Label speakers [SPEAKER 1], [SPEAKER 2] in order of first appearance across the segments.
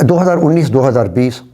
[SPEAKER 1] 2019, 2020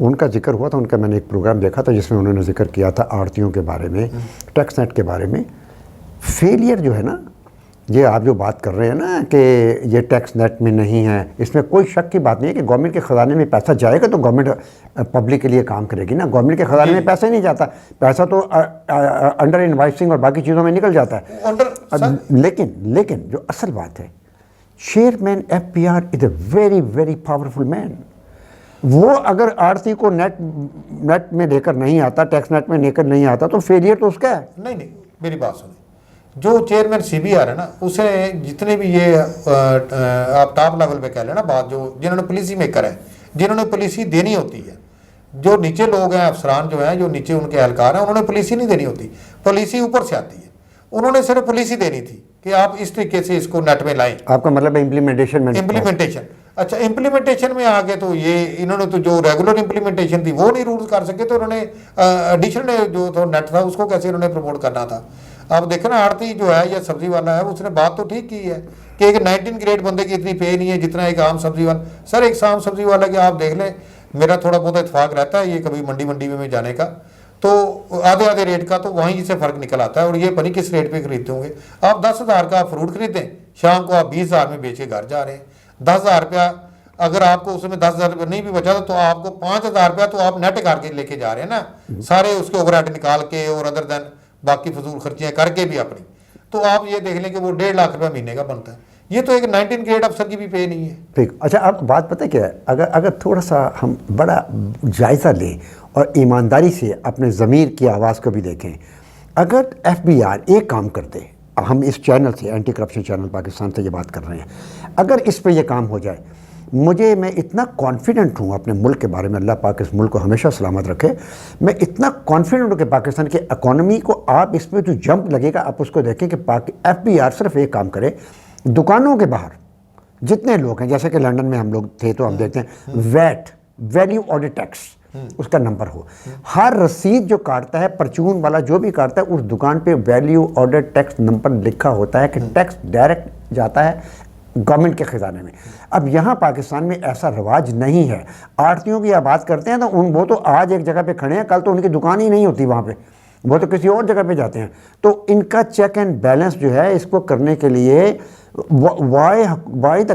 [SPEAKER 1] ان کا ذکر ہوا تھا، ان کا میں نے ایک پروگرام دیکھا تھا جس میں انہوں نے ذکر کیا تھا آڑتیوں کے بارے میں، ٹیکس نیٹ کے بارے میں. فیلئر جو ہے نا، یہ آپ جو بات کر رہے ہیں نا کہ یہ ٹیکس نیٹ میں نہیں ہے، اس میں کوئی شک کی بات نہیں ہے کہ گورنمنٹ کے خزانے میں پیسہ جائے گا تو گورنمنٹ پبلک کے لیے کام کرے گی نا. گورنمنٹ کے خزانے میں پیسہ ہی نہیں جاتا، پیسہ تو انڈر انوائسنگ اور باقی چیزوں میں نکل جاتا ہے. لیکن جو اصل بات ہے، chairman F P R is a very very powerful man. وہ اگر آرتی کو نیٹ میں لے کر نہیں آتا، ٹیکس نیٹ میں لے کر نہیں آتا، تو فیلئر تو اس کا ہے.
[SPEAKER 2] نہیں میری بات سنیں، جو چیئرمین سی بی آر ہے نا، اسے جتنے بھی یہ آپ ٹاپ لیول پہ کہہ لیں نا بات، جو جنہوں نے پالیسی میکر ہے، جنہوں نے پالیسی دینی ہوتی ہے، جو نیچے لوگ ہیں، افسران جو ہیں، جو نیچے ان کے اہلکار ہیں، انہوں نے پالیسی نہیں دینی ہوتی، پالیسی اوپر سے آتی ہے. انہوں نے صرف پالیسی دینی تھی کہ آپ اس طریقے سے اس کو نیٹ میں لائیں.
[SPEAKER 1] آپ کا مطلب ہے
[SPEAKER 2] امپلیمنٹیشن. اچھا امپلیمنٹیشن میں آگے تو یہ انہوں نے تو جو ریگولر امپلیمنٹیشن تھی وہ نہیں رولز کر سکے، تو انہوں نے ایڈیشنل جو تھا نیٹ تھا اس کو کیسے انہوں نے پروموٹ کرنا تھا. آپ دیکھیں نا، آڑتی جو ہے یا سبزی والا ہے، اس نے بات تو ٹھیک کی ہے کہ ایک 19 گریڈ بندے کی اتنی پے نہیں ہے جتنا ایک عام سبزی والا. سر ایک عام سبزی والا کہ آپ دیکھ لیں، میرا تھوڑا بہت اتفاق رہتا ہے یہ کبھی منڈی میں جانے کا، تو آدھے ریٹ کا تو وہیں سے فرق نکل آتا ہے، اور یہ پتہ کس ریٹ پہ خریدتے ہوں گے. آپ 10,000 کا فروٹ خریدیں، شام کو آپ 20,000 میں بیچ کے گھر جا رہے ہیں. 10,000 روپیہ اگر آپ کو اس میں 10,000 روپیہ نہیں بھی بچا تو آپ کو 5,000 روپیہ تو آپ نیٹ کر کے لے کے جا رہے ہیں نا، سارے اس کے اوور ہیڈ نکال کے اور ادر دین باقی فضول خرچیاں کر کے بھی اپنی. تو آپ یہ دیکھ لیں کہ وہ 1.5 لاکھ روپیہ مہینے کا بنتا ہے. یہ تو ایک 19 گریڈ افسر کی بھی پے نہیں ہے.
[SPEAKER 1] ٹھیک. اچھا اب بات پتہ کیا ہے، اگر تھوڑا سا ہم بڑا جائزہ لیں اور ایمانداری سے اپنے ضمیر کی آواز کو بھی دیکھیں، اگر ایف بی آر ایک کام کرتے، ہم اس چینل سے، اینٹی کرپشن چینل پاکستان سے یہ بات کر رہے ہیں، اگر اس پہ یہ کام ہو جائے، میں اتنا کانفیڈنٹ ہوں اپنے ملک کے بارے میں، اللہ پاک اس ملک کو ہمیشہ سلامت رکھے، میں اتنا کانفیڈنٹ ہوں کہ پاکستان کی اکانومی کو آپ اس پہ جو جمپ لگے گا، آپ اس کو دیکھیں کہ ایف بی آر صرف ایک کام کرے، دکانوں کے باہر جتنے لوگ ہیں، جیسے کہ لنڈن میں ہم لوگ تھے تو ہم دیکھتے ہیں ویٹ، ویلیو ایڈڈ ٹیکس، اس کا نمبر ہو، ہر رسید جو کاٹتا ہے، پرچون والا جو بھی کاٹتا ہے، اس دکان پہ ویلیو ایڈڈ ٹیکس نمبر لکھا ہوتا ہے کہ ٹیکس ڈائریکٹ جاتا ہے گورنمنٹ کے خزانے میں. اب یہاں پاکستان میں ایسا رواج نہیں ہے. آڑتیوں کی آپ بات کرتے ہیں تو وہ تو آج ایک جگہ پہ کھڑے ہیں، کل تو ان کی دکان ہی نہیں ہوتی وہاں پہ، وہ تو کسی اور جگہ پہ جاتے ہیں. تو ان کا چیک اینڈ بیلنس جو ہے، اس کو کرنے کے لیے وائی دا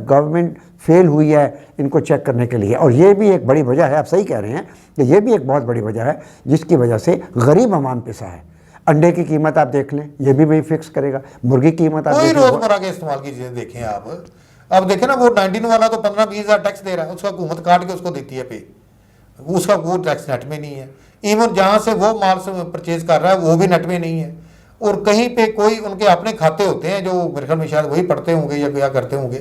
[SPEAKER 1] گورنمنٹ فیل ہوئی ہے ان کو چیک کرنے کے لیے. اور یہ بھی ایک بڑی وجہ ہے، آپ صحیح کہہ رہے ہیں کہ یہ بھی ایک بہت بڑی وجہ ہے جس کی وجہ سے غریب عوام پسا ہے. انڈے کی قیمت آپ دیکھ لیں، یہ بھی وہی فکس کرے گا. مرغی کی قیمت آپ
[SPEAKER 2] کوئی روزمرہ کے استعمال کی چیزیں دیکھیں آپ. اب دیکھیں نا، وہ 19 والا تو 15-20 ہزار ٹیکس دے رہا ہے، اس کا حکومت کاٹ کے اس کو دیتی ہے پے، اس کا وہ ٹیکس نیٹ میں نہیں ہے. ایون جہاں سے وہ مال سے پرچیز کر رہا ہے وہ بھی نیٹ میں نہیں ہے. اور کہیں پہ کوئی ان کے اپنے کھاتے ہوتے ہیں جو میرے خیال میں شاید وہی پڑھتے ہوں گے یا کیا کرتے ہوں گے.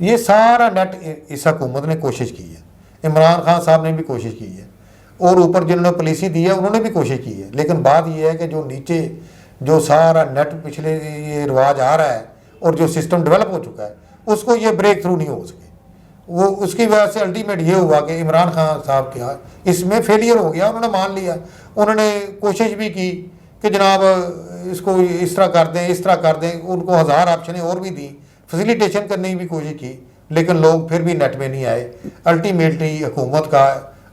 [SPEAKER 2] یہ سارا نیٹ اس حکومت نے کوشش کی ہے، عمران خان صاحب نے بھی کوشش کی ہے، اور اوپر جنہوں نے پالیسی دی ہے انہوں نے بھی کوشش کی ہے. لیکن بات یہ ہے کہ جو نیچے جو سارا نیٹ پچھلے یہ رواج آ رہا ہے اور جو سسٹم ڈیولپ ہو چکا ہے، اس کو یہ بریک تھرو نہیں ہو سکے. وہ اس کی وجہ سے الٹیمیٹ یہ ہوا کہ عمران خان صاحب کیا اس میں فیلئر ہو گیا. انہوں نے مان لیا، انہوں نے کوشش بھی کی کہ جناب اس کو اس طرح کر دیں، اس طرح کر دیں. ان کو 1000 آپشنیں اور بھی دیں، فیسیلیٹیشن کرنے کی بھی کوشش کی، لیکن لوگ پھر بھی نیٹ میں نہیں آئے. الٹیمیٹلی حکومت کا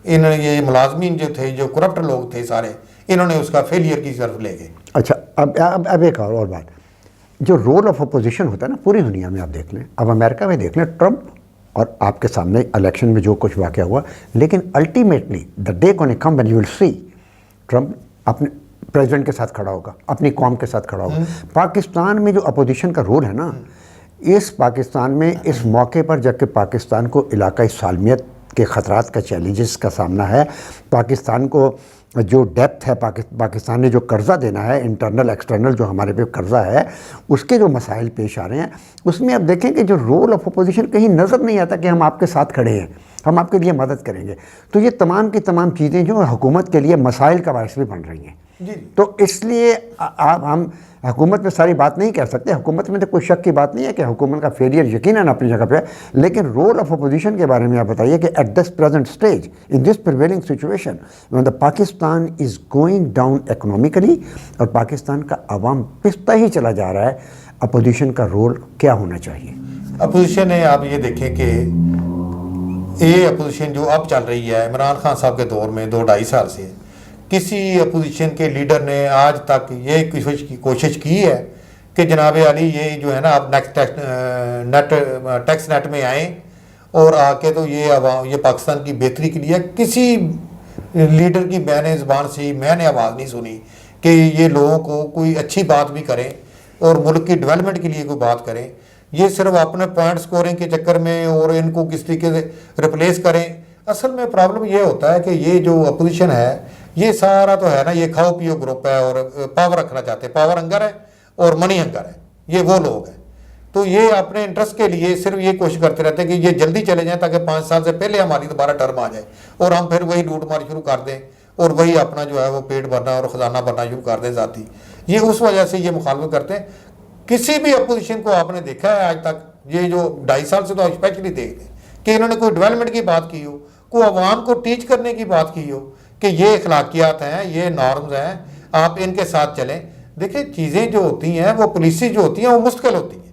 [SPEAKER 2] یہ ملازمین جو تھے، جو کرپٹ لوگ تھے سارے، انہوں نے اس کا فیلئر کی طرف لے گئے.
[SPEAKER 1] اچھا اب ایک اور بات، جو رول آف اپوزیشن ہوتا ہے نا پوری دنیا میں، آپ دیکھ لیں، اب امریکہ میں دیکھ لیں، ٹرمپ اور آپ کے سامنے الیکشن میں جو کچھ واقعہ ہوا، لیکن ultimately the day gonna come when you will see Trump اپنے پریزیڈنٹ کے ساتھ کھڑا ہوگا، اپنی قوم کے ساتھ کھڑا ہوگا. پاکستان میں جو اپوزیشن کا رول ہے نا، اس پاکستان میں اس موقع پر جب کہ پاکستان کو علاقائی سالمیت کے خطرات کا، چیلنجز کا سامنا ہے، پاکستان کو جو ڈیپتھ ہے، پاکستان نے جو قرضہ دینا ہے، انٹرنل ایکسٹرنل جو ہمارے پہ قرضہ ہے، اس کے جو مسائل پیش آ رہے ہیں، اس میں آپ دیکھیں کہ جو رول آف اپوزیشن کہیں نظر نہیں آتا کہ ہم آپ کے ساتھ کھڑے ہیں، ہم آپ کے لیے مدد کریں گے. تو یہ تمام کی تمام چیزیں جو حکومت کے لیے مسائل کا باعث بھی بن رہی ہیں. تو اس لیے ہم حکومت میں ساری بات نہیں کہہ سکتے. حکومت میں تو کوئی شک کی بات نہیں ہے کہ حکومت کا فیلئر یقیناً اپنی جگہ پہ ہے، لیکن رول آف اپوزیشن کے بارے میں آپ بتائیے کہ at this present stage in this prevailing situation when the Pakistan is going down economically اور پاکستان کا عوام پستا ہی چلا جا رہا ہے، اپوزیشن کا رول کیا ہونا چاہیے؟
[SPEAKER 2] اپوزیشن ہے، آپ یہ دیکھیں کہ یہ اپوزیشن جو اب چل رہی ہے عمران خان صاحب کے دور میں 2-2.5 سال سے، کسی اپوزیشن کے لیڈر نے آج تک یہ کوشش کی ہے کہ جناب علی یہ جو ہے نا آپ ٹیکس نیٹ میں آئیں اور آ کے تو یہ پاکستان کی بہتری کے لیے کسی لیڈر کی میں نے زبان سے میں نے آواز نہیں سنی کہ یہ لوگوں کو کوئی اچھی بات بھی کریں اور ملک کی ڈیولپمنٹ کے لیے کوئی بات کریں. یہ صرف اپنے پوائنٹ سکورنگ کے چکر میں اور ان کو کس طریقے سے ریپلیس کریں. اصل میں پرابلم یہ ہوتا ہے کہ یہ جو اپوزیشن ہے یہ سارا تو ہے نا یہ کھاؤ پیو گروپ ہے اور پاور رکھنا چاہتے ہیں، پاور ہنگر ہے اور منی ہنگر ہے، یہ وہ لوگ ہیں. تو یہ اپنے انٹرسٹ کے لیے صرف یہ کوشش کرتے رہتے ہیں کہ یہ جلدی چلے جائیں تاکہ 5 سال سے پہلے ہماری دوبارہ ٹرم آ جائے اور ہم پھر وہی لوٹ مار شروع کر دیں اور وہی اپنا جو ہے وہ پیٹ بھرنا اور خزانہ بھرنا شروع کر دیں ذاتی. یہ اس وجہ سے یہ مخالفت کرتے ہیں. کسی بھی اپوزیشن کو آپ نے دیکھا ہے آج تک، یہ جو 2.5 سال سے تو اسپیشلی دیکھتے ہیں کہ انہوں نے کوئی ڈیولپمنٹ کی بات کی ہو، کوئی عوام کو ٹیچ کرنے کی بات کی ہو کہ یہ اخلاقیات ہیں، یہ نارمز ہیں، آپ ان کے ساتھ چلیں. دیکھیں چیزیں جو ہوتی ہیں وہ پالیسیز جو ہوتی ہیں وہ مستقل ہوتی ہیں،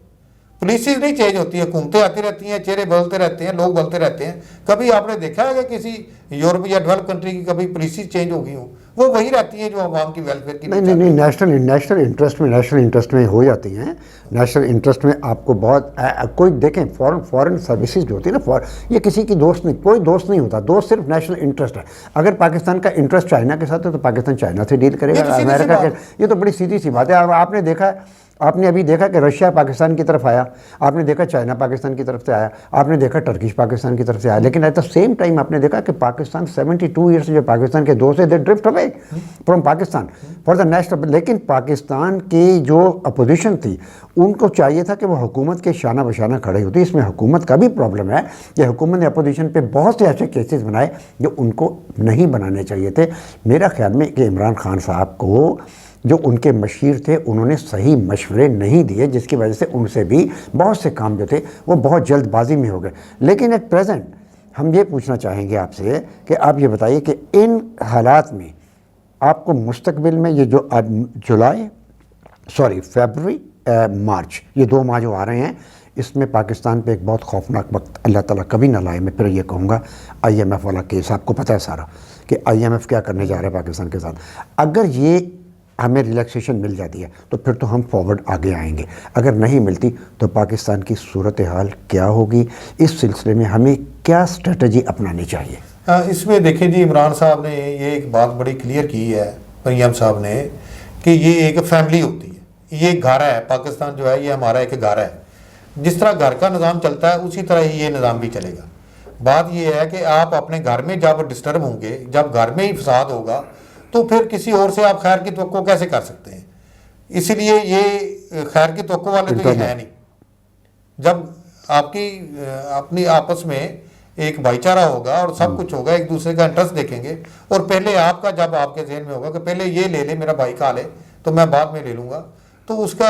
[SPEAKER 2] پالیسیز نہیں چینج ہوتی ہیں، حکومتیں آتی رہتی ہیں، چہرے بدلتے رہتے ہیں، لوگ بدلتے رہتے ہیں. کبھی آپ نے دیکھا ہے کہ کسی یورپ یا ڈیولپ کنٹری کی کبھی پالیسیز چینج ہو گئی ہوں؟ وہ وہی رہتی ہیں جو عوام کی ویلفیئر کی.
[SPEAKER 1] نہیں نیشنل انٹرسٹ میں ہو جاتی ہیں. نیشنل انٹرسٹ میں آپ کو بہت کوئی دیکھیں فورن سروسز جو ہوتی ہے نا، یہ کسی کی دوست نہیں، کوئی دوست نہیں ہوتا. دوست صرف نیشنل انٹرسٹ ہے. اگر پاکستان کا انٹرسٹ چائنا کے ساتھ ہے تو پاکستان چائنا سے ڈیل کرے گا، امریکہ کے. یہ تو بڑی سیدھی سی بات ہے. اور آپ نے دیکھا، آپ نے ابھی دیکھا کہ رشیا پاکستان کی طرف آیا، آپ نے دیکھا چائنا پاکستان کی طرف سے آیا، آپ نے دیکھا ٹرکش پاکستان کی طرف سے آیا. لیکن ایٹ دا سیم ٹائم آپ نے دیکھا کہ پاکستان 72 ایئرس جو پاکستان کے دوست ہیں، they drift away from Pakistan for the national. لیکن پاکستان کی جو اپوزیشن تھی ان کو چاہیے تھا کہ وہ حکومت کے شانہ بشانہ کھڑے ہوتی. اس میں حکومت کا بھی پرابلم ہے کہ حکومت نے اپوزیشن پہ بہت سے ایسے کیسز بنائے جو ان کو نہیں بنانے چاہیے تھے. میرا خیال میں کہ عمران خان صاحب کو جو ان کے مشیر تھے انہوں نے صحیح مشورے نہیں دیے، جس کی وجہ سے ان سے بھی بہت سے کام جو تھے وہ بہت جلد بازی میں ہو گئے. لیکن ایٹ پریزنٹ ہم یہ پوچھنا چاہیں گے آپ سے کہ آپ یہ بتائیے کہ ان حالات میں آپ کو مستقبل میں یہ جو فیبروری مارچ، یہ 2 ماہ جو آ رہے ہیں، اس میں پاکستان پہ ایک بہت خوفناک وقت اللہ تعالیٰ کبھی نہ لائے. میں پھر یہ کہوں گا IMF والا کیس آپ کو پتہ ہے سارا کہ IMF کیا کرنے جا رہا ہے پاکستان کے ساتھ. اگر یہ ہمیں ریلیکسیشن مل جاتی ہے تو پھر تو ہم فارورڈ آگے آئیں گے. اگر نہیں ملتی تو پاکستان کی صورتحال کیا ہوگی؟ اس سلسلے میں ہمیں کیا اسٹریٹجی اپنانی چاہیے؟
[SPEAKER 2] اس میں دیکھیں جی، عمران صاحب نے یہ ایک بات بڑی کلیئر کی ہے، پیم صاحب نے، کہ یہ ایک فیملی ہوتی ہے، یہ گھر ہے. پاکستان جو ہے یہ ہمارا ایک گھر ہے. جس طرح گھر کا نظام چلتا ہے اسی طرح ہی یہ نظام بھی چلے گا. بات یہ ہے کہ آپ اپنے گھر میں جب ڈسٹرب ہوں گے، جب گھر میں ہی فساد ہوگا تو پھر کسی اور سے آپ خیر کی توقع کیسے کر سکتے ہیں؟ اسی لیے یہ خیر کی توقع والے تو یہ ہے نہیں. جب آپ کی اپنی آپس میں ایک بھائی چارہ ہوگا اور سب کچھ ہوگا، ایک دوسرے کا انٹرسٹ دیکھیں گے، اور پہلے آپ کا جب آپ کے ذہن میں ہوگا کہ پہلے یہ لے لے میرا بھائی کھا لے تو میں بعد میں لے لوں گا، تو اس کا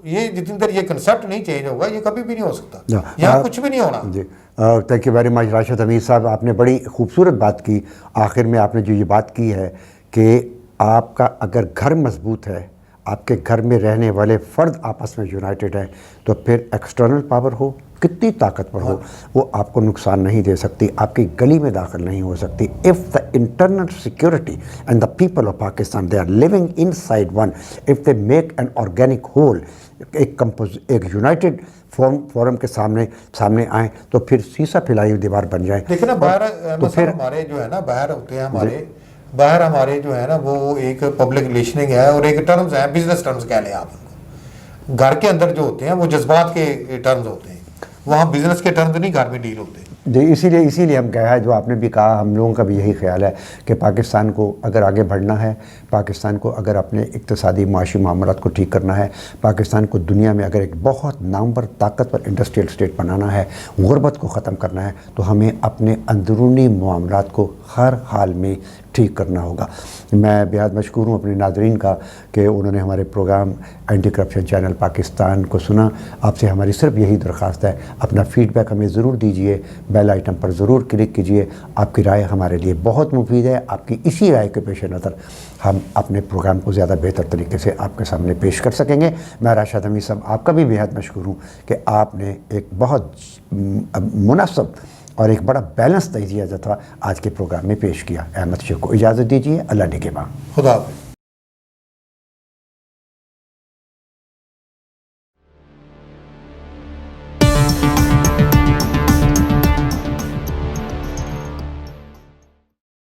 [SPEAKER 2] یہ جتنی دیر یہ کنسیپٹ نہیں چینج ہوگا یہ کبھی بھی نہیں ہو سکتا، یہاں کچھ بھی نہیں ہونا.
[SPEAKER 1] جی thank you very much Rashid Hameed صاحب. آپ نے بڑی خوبصورت بات کی. آخر میں آپ نے جو یہ بات کی ہے کہ آپ کا اگر گھر مضبوط ہے، آپ کے گھر میں رہنے والے فرد آپس میں یونائٹڈ ہیں، تو پھر ایکسٹرنل پاور ہو کتنی طاقتور ہو وہ آپ کو نقصان نہیں دے سکتی، آپ کی گلی میں داخل نہیں ہو سکتی. If the internal security and the people of Pakistan they are living inside one, if they make an organic whole, ایک یونائٹڈ فورم کے سامنے آئیں تو پھر سیسا پھیلائی ہوئی دیوار بن جائیں.
[SPEAKER 2] دیکھیں نا باہر ہمارے جو ہے نا باہر ہوتے ہیں ہمارے جو ہے نا وہ ایک پبلک ریلیشننگ ہے اور ایک ٹرمز ہیں، بزنس ٹرمز کہہ لیں آپ ان کو. گھر کے اندر جو ہوتے ہیں وہ جذبات کے ٹرمز ہوتے ہیں، وہاں بزنس کے ٹرمز نہیں گھر میں ڈیل ہوتے.
[SPEAKER 1] جی اسی لیے ہم کہا ہے، جو آپ نے بھی کہا، ہم لوگوں کا بھی یہی خیال ہے کہ پاکستان کو اگر آگے بڑھنا ہے، پاکستان کو اگر اپنے اقتصادی معاشی معاملات کو ٹھیک کرنا ہے، پاکستان کو دنیا میں اگر ایک بہت نامور طاقتور انڈسٹریل اسٹیٹ بنانا ہے، غربت کو ختم کرنا ہے، تو ہمیں اپنے اندرونی معاملات کو ہر حال میں ٹھیک کرنا ہوگا. میں بہت مشکور ہوں اپنے ناظرین کا کہ انہوں نے ہمارے program anti corruption channel Pakistan کو سنا. آپ سے ہماری صرف یہی درخواست ہے، اپنا فیڈ بیک ہمیں ضرور دیجیے، بیل آئٹم پر ضرور کلک کیجیے. آپ کی رائے ہمارے لیے بہت مفید ہے. آپ کی اسی رائے کے پیش نظر ہم اپنے پروگرام کو زیادہ بہتر طریقے سے آپ کے سامنے پیش کر سکیں گے. میں راشد حمید صاحب آپ کا بھی بہت مشکور ہوں کہ آپ نے ایک بہت مناسب اور ایک بڑا بیلنس تجزیہ جو تھا آج کے پروگرام میں پیش کیا. احمد شیخ کو اجازت دیجیے. اللہ نگہباں.
[SPEAKER 2] خدا حافظ.